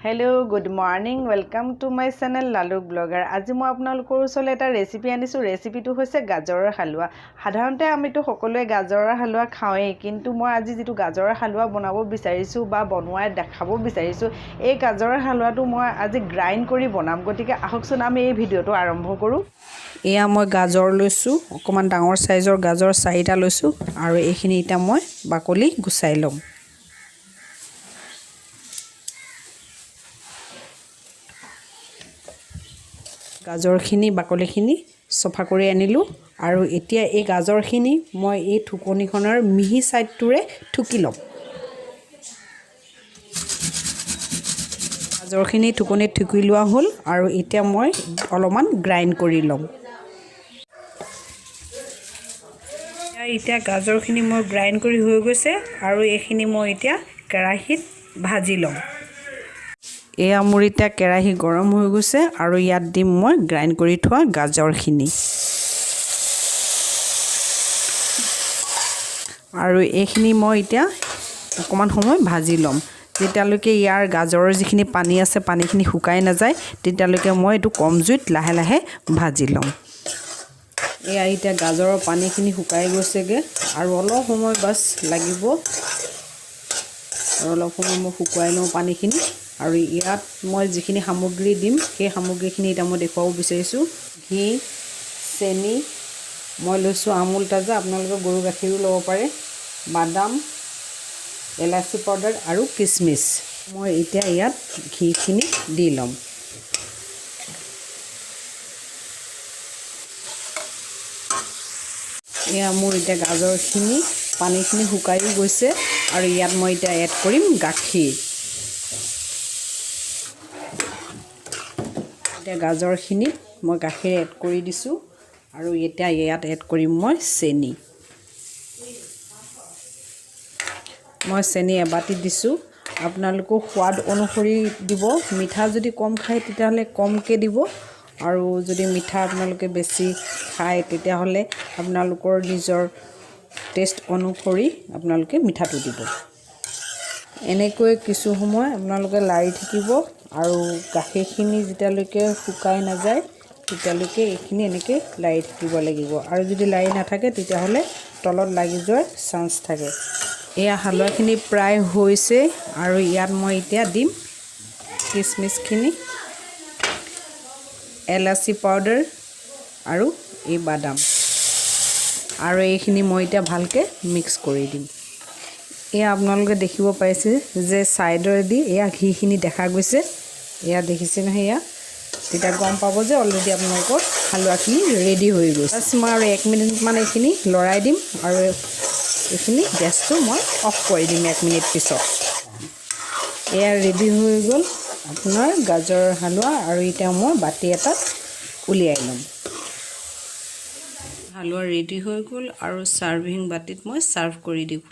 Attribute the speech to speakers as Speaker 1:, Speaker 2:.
Speaker 1: Hello good morning welcome to my channel Lalu blogger. आज मैं आपनालोকৰ ওচৰলৈ এটা ৰেচিপি আনিছো। ৰেচিপিটো হৈছে গাজৰৰ হালুৱা। সাধাৰণতে আমিতো সকলোৱে গাজৰৰ হালুৱা খাওঁই, কিন্তু মই আজি যেটো গাজৰৰ হালুৱা বনাব বিচাৰিছো বা বনোৱাই দেখাব বিচাৰিছো, এই গাজৰৰ হালুৱাটো মই আজি গ্ৰাইন্ড কৰি বনাম। গতিকে আহকচোন আমি এই ভিডিওটো আৰম্ভ কৰো। এয়া মই গাজৰ লৈছো, অকমান ডাঙৰ সাইজৰ গাজৰ 4টা লৈছো আৰু এইখিনি এটা মই বাকলি গুচাই লম। গাজৰখিনি বাকলিখিনি সফা কৰি আনিলো আৰু এতিয়া এই গাজৰখিনি মই এই ঠুকনিখনৰ মিহি সাইডটোৰে ঠুকি লম। গাজৰখিনি ঠুকনিত ঠুকি লোৱা হ'ল আৰু এতিয়া মই অলপমান গ্ৰাইন্ড কৰি লম। এতিয়া গাজৰখিনি মই গ্ৰাইন্ড কৰি হৈ গৈছে আৰু এইখিনি মই এতিয়া কেৰাহীত ভাজি লম। এয়া মোৰ এতিয়া কেৰাহী গৰম হৈ গৈছে আৰু ইয়াত দিম মই গ্ৰাইন্ড কৰি থোৱা গাজৰখিনি আৰু এইখিনি মই এতিয়া অকমান সময় ভাজি লম। যেতিয়ালৈকে ইয়াৰ গাজৰৰ যিখিনি পানী আছে পানীখিনি শুকাই নাযায় তেতিয়ালৈকে মই এটো কম জুইত লাহে লাহে ভাজি লম। এয়া এতিয়া গাজৰৰ পানীখিনি শুকাই গৈছেগে আৰু অলপ সময় বাস লাগিব। আৰু অলপ সময় মই শুকুৱাই লওঁ পানীখিনি আৰু ইয়াত মই যিখিনি সামগ্ৰী দিম সেই সামগ্ৰীখিনি এটা মই দেখুৱাব বিচাৰিছো। ঘি, চেনি, মই লৈছো আমুল তাজা, আপোনালোকে গৰু গাখীৰো ল'ব পাৰে, বাদাম, এলাচি পাউডাৰ আৰু কিচমিচ। মই এতিয়া ইয়াত ঘিখিনি দি লম। এয়া মোৰ এতিয়া গাজৰখিনি পানীখিনি শুকাই গৈছে আৰু ইয়াত মই এতিয়া এড কৰিম গাখীৰ। এতিয়া গাজৰখিনি মই গাখীৰ এড কৰি দিছো আৰু এতিয়া ইয়াত এড কৰিম মই চেনি। মই চেনি এবাটি দিছো। আপোনালোকৰ সোৱাদ অনুসৰি দিব। মিঠা যদি কম খায় তেতিয়াহলে কমকে দিব আৰু যদি মিঠা আপোনালোকে বেছি খায় তেতিয়াহলে আপোনালোকৰ নিজৰ টেষ্ট অনুসৰি আপোনালোকে মিঠাটো দিব। এনেকৈ কিছু সময় আপোনালোকে লাৰি থাকিব আৰু গাখীৰখিনি যেতিয়ালৈকে শুকাই নাযায় তেতিয়ালৈকে এইখিনি এনেকৈ লাৰি থাকিব লাগিব আৰু যদি লাৰি নাথাকে তেতিয়াহলে তলত লাগি যোৱাৰ চান্স থাকে। এয়া হালুৱাখিনি প্ৰায় হৈছে আৰু ইয়াত মই এতিয়া দিম কিচমিচখিনি, এলাচি পাউডাৰ আৰু এই বাদাম আৰু এইখিনি মই এতিয়া ভালকে মিক্স কৰি দিম। এয়া আপোনালোকে দেখিব পাইছে যে সাইডৰেদি এয়া ঘিখিনি দেখা গৈছে। এয়া দেখিছে নহয়, এয়া তেতিয়া গম পাব যে অলৰেডি আপোনালোকৰ হালুৱাখিনি ৰেডি হৈ গৈছে। মই আৰু 1 মিনিট মান এইখিনি লৰাই দিম আৰু এইখিনি গেছটো মই অফ কৰি দিম 1 মিনিট পিছত। এয়া ৰেডি হৈ গ'ল আপোনাৰ গাজৰৰ হালুৱা আৰু এতিয়া মই বাটি এটাত উলিয়াই লম। হালুৱা ৰেডি হৈ গ'ল আৰু সাৰ্ভিং বাটিত মই সাৰ্ভ কৰি দিম।